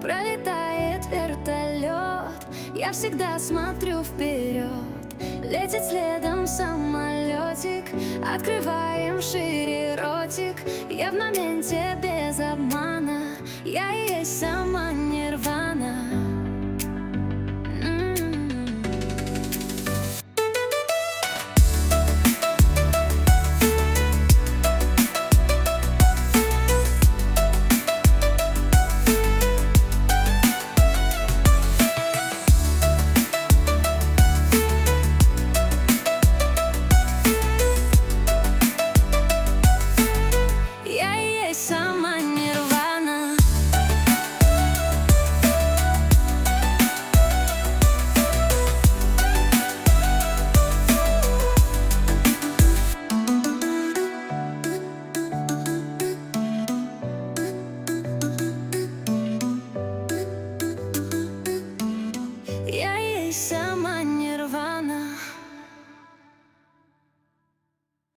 Пролетает вертолет, я всегда смотрю вперед. Летит следом самолетик, открываем шире ротик. Я в моменте без обмана, я и есть сама нирвана. Сама нирвана. Я есть сама